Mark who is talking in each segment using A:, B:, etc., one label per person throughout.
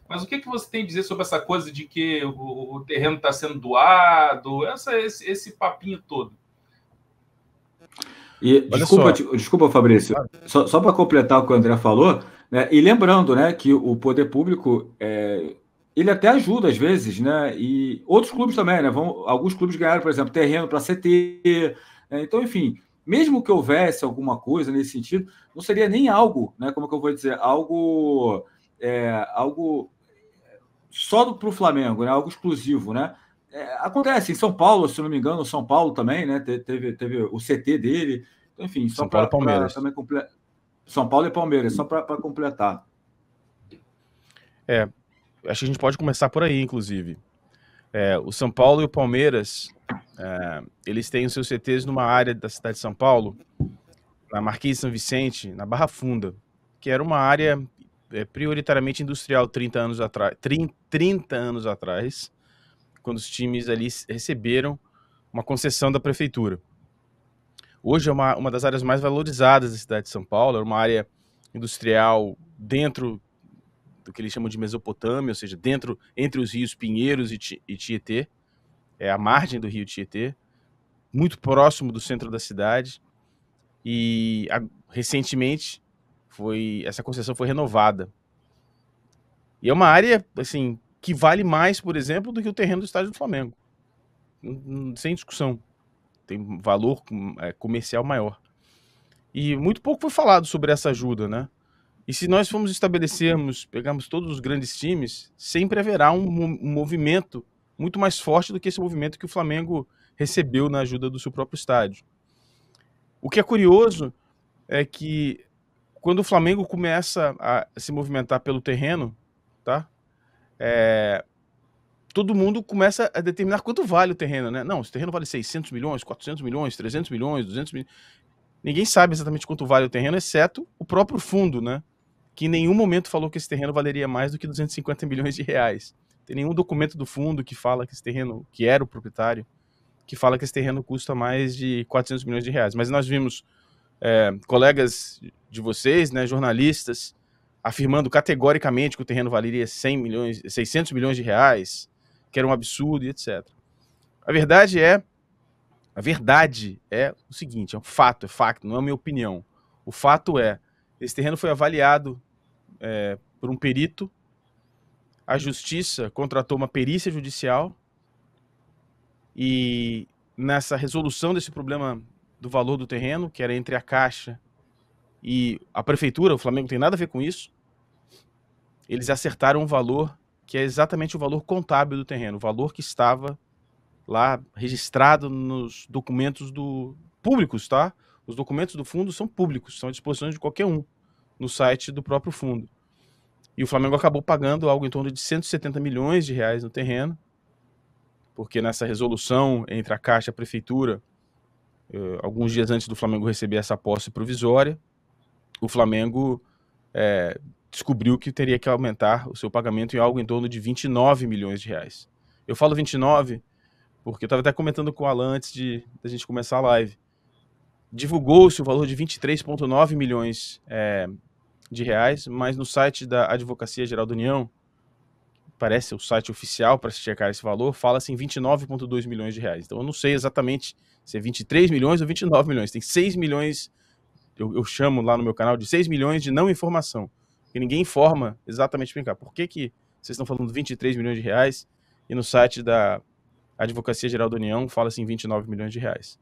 A: Mas o que você tem a dizer sobre essa coisa de que o terreno está sendo doado, esse papinho todo?
B: E desculpa, Fabrício, só para completar o que o André falou, né, e lembrando, né, que o poder público ele até ajuda às vezes, né, e outros clubes também, né, alguns clubes ganharam, por exemplo, terreno para CT, né, então, enfim, mesmo que houvesse alguma coisa nesse sentido, não seria nem algo, né, como que eu vou dizer, algo só para o Flamengo, né, algo exclusivo, né. Acontece em São Paulo, se não me engano, São Paulo também, né, teve o CT dele. Enfim, só para também completar. São Paulo e Palmeiras, só para completar.
C: Acho que a gente pode começar por aí, inclusive. O São Paulo e o Palmeiras, eles têm os seus CTs numa área da cidade de São Paulo, na Marquês de São Vicente, na Barra Funda, que era uma área prioritariamente industrial 30 anos atrás, quando os times ali receberam uma concessão da prefeitura. Hoje é uma das áreas mais valorizadas da cidade de São Paulo, é uma área industrial dentro do que eles chamam de Mesopotâmia, ou seja, entre os rios Pinheiros e Tietê, é a margem do rio Tietê, muito próximo do centro da cidade, e recentemente essa concessão foi renovada. E é uma área, assim, que vale mais, por exemplo, do que o terreno do estádio do Flamengo. Sem discussão. Tem valor comercial maior. E muito pouco foi falado sobre essa ajuda, né? E se nós formos pegarmos todos os grandes times, sempre haverá um movimento muito mais forte do que esse movimento que o Flamengo recebeu na ajuda do seu próprio estádio. O que é curioso é que quando o Flamengo começa a se movimentar pelo terreno, tá? Todo mundo começa a determinar quanto vale o terreno, né? Não, esse terreno vale 600 milhões, 400 milhões, 300 milhões, 200 milhões. Ninguém sabe exatamente quanto vale o terreno, exceto o próprio fundo, né? Que em nenhum momento falou que esse terreno valeria mais do que 250 milhões de reais. Tem nenhum documento do fundo que fala que esse terreno, que era o proprietário, que fala que esse terreno custa mais de 400 milhões de reais. Mas nós vimos colegas de vocês, né, jornalistas, afirmando categoricamente que o terreno valeria 600 milhões de reais, que era um absurdo e etc. A verdade é o seguinte, é um fato, não é a minha opinião. O fato esse terreno foi avaliado por um perito, a justiça contratou uma perícia judicial e nessa resolução desse problema do valor do terreno, que era entre a Caixa e a prefeitura, o Flamengo não tem nada a ver com isso, eles acertaram um valor que é exatamente o valor contábil do terreno, o valor que estava lá registrado nos documentos públicos, tá? Os documentos do fundo são públicos, são à disposição de qualquer um no site do próprio fundo. E o Flamengo acabou pagando algo em torno de 170 milhões de reais no terreno, porque nessa resolução entre a Caixa e a Prefeitura, alguns dias antes do Flamengo receber essa posse provisória, o Flamengo descobriu que teria que aumentar o seu pagamento em algo em torno de 29 milhões de reais. Eu falo 29 porque eu estava até comentando com o Alan antes da gente começar a live. Divulgou-se o valor de 23,9 milhões de reais, mas no site da Advocacia Geral da União, parece o site oficial para se checar esse valor, fala-se em 29,2 milhões de reais. Então eu não sei exatamente se é 23 milhões ou 29 milhões. Tem 6 milhões, eu chamo lá no meu canal de 6 milhões de não informação, porque ninguém informa exatamente por que vocês estão falando 23 milhões de reais e no site da Advocacia Geral da União fala-se em 29 milhões de reais.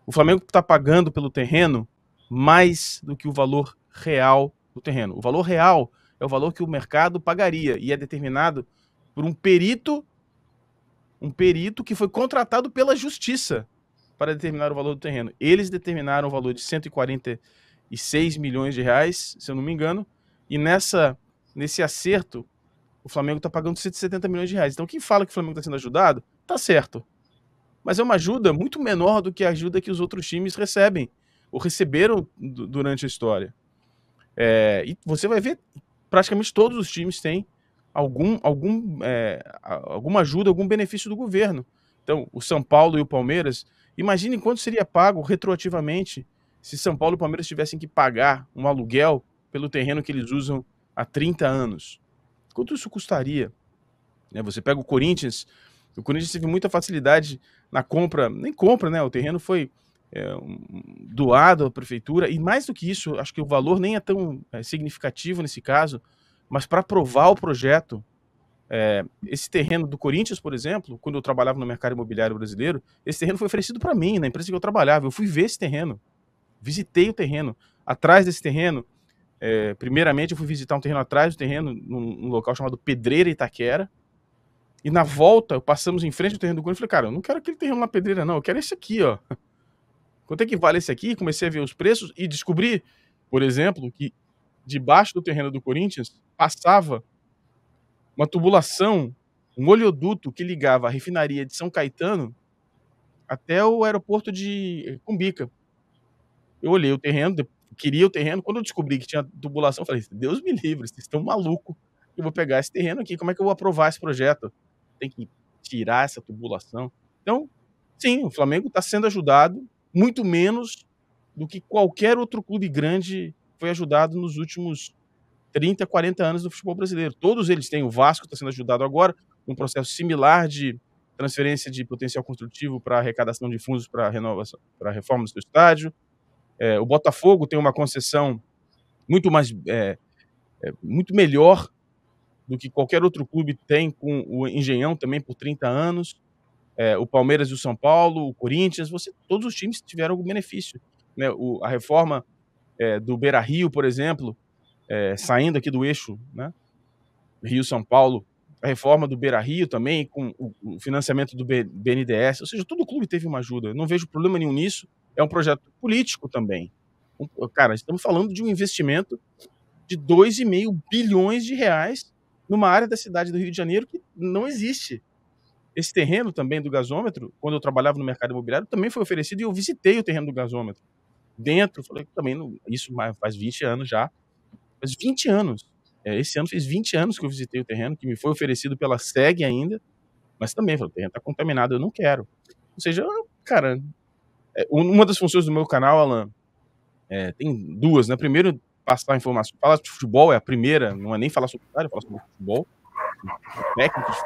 C: O Flamengo está pagando pelo terreno mais do que o valor real do terreno. O valor real é o valor que o mercado pagaria e é determinado por um perito que foi contratado pela justiça para determinar o valor do terreno. Eles determinaram o valor de 146 milhões de reais, se eu não me engano, e nesse acerto o Flamengo está pagando 170 milhões de reais. Então quem fala que o Flamengo está sendo ajudado, tá certo. Mas é uma ajuda muito menor do que a ajuda que os outros times recebem ou receberam durante a história. E você vai ver, praticamente todos os times têm alguma ajuda, algum benefício do governo. Então, o São Paulo e o Palmeiras, imaginem quanto seria pago retroativamente se São Paulo e o Palmeiras tivessem que pagar um aluguel pelo terreno que eles usam há 30 anos. quanto isso custaria? Né, você pega o Corinthians teve muita facilidade na compra, nem compra, né? O terreno foi doado à prefeitura, e mais do que isso, acho que o valor nem é tão significativo nesse caso, mas para aprovar o projeto, esse terreno do Corinthians, por exemplo, quando eu trabalhava no mercado imobiliário brasileiro, esse terreno foi oferecido para mim, na empresa que eu trabalhava. Eu fui ver esse terreno, visitei o terreno. Atrás desse terreno, primeiramente eu fui visitar um terreno atrás do terreno, num local chamado Pedreira Itaquera, e na volta, passamos em frente ao terreno do Corinthians e falei, cara, eu não quero aquele terreno na Pedreira, não, eu quero esse aqui, ó. Quanto é que vale esse aqui? Comecei a ver os preços e descobri, por exemplo, que debaixo do terreno do Corinthians passava uma tubulação, um oleoduto que ligava a refinaria de São Caetano até o aeroporto de Cumbica. Eu olhei o terreno, queria o terreno, quando eu descobri que tinha tubulação, eu falei, Deus me livre, vocês estão malucos, eu vou pegar esse terreno aqui, como é que eu vou aprovar esse projeto? Tem que tirar essa tubulação. Então, sim, o Flamengo está sendo ajudado muito menos do que qualquer outro clube grande foi ajudado nos últimos 30, 40 anos do futebol brasileiro. Todos eles têm. O Vasco está sendo ajudado agora, num processo similar de transferência de potencial construtivo para arrecadação de fundos para renovação, para reforma do seu estádio. O Botafogo tem uma concessão muito mais, muito melhor do que qualquer outro clube tem, com o Engenhão também por 30 anos. O Palmeiras e o São Paulo, o Corinthians, todos os times tiveram algum benefício. Né? A reforma do Beira-Rio, por exemplo, saindo aqui do eixo, né? Rio-São Paulo, a reforma do Beira-Rio também, com o financiamento do BNDES, ou seja, todo clube teve uma ajuda. Eu não vejo problema nenhum nisso. É um projeto político também. Cara, estamos falando de um investimento de 2,5 bilhões de reais numa área da cidade do Rio de Janeiro que não existe. Esse terreno também do gasômetro, quando eu trabalhava no mercado imobiliário, também foi oferecido e eu visitei o terreno do gasômetro. Dentro, falei, também, isso faz 20 anos já. Faz 20 anos. Esse ano fez 20 anos que eu visitei o terreno, que me foi oferecido pela SEG ainda, mas também, falei, o terreno está contaminado, eu não quero. Ou seja, cara, uma das funções do meu canal, Alan, tem duas, né? Primeiro, passar informação. Falar de futebol é a primeira, não é nem falar sobre área, falar sobre futebol. Técnico de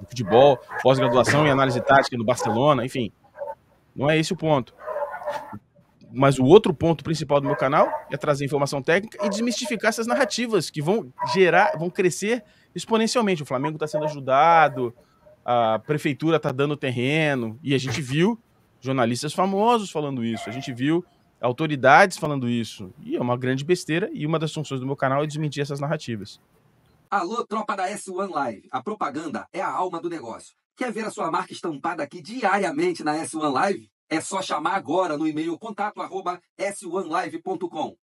C: futebol, pós-graduação em análise tática no Barcelona, enfim. Não é esse o ponto. Mas o outro ponto principal do meu canal é trazer informação técnica e desmistificar essas narrativas que vão crescer exponencialmente. O Flamengo está sendo ajudado, a prefeitura está dando terreno, e a gente viu jornalistas famosos falando isso, a gente viu autoridades falando isso, e é uma grande besteira, e uma das funções do meu canal é desmentir essas narrativas.
D: Alô, tropa da S1 Live. A propaganda é a alma do negócio. Quer ver a sua marca estampada aqui diariamente na S1 Live? É só chamar agora no e-mail contato@s1live.com.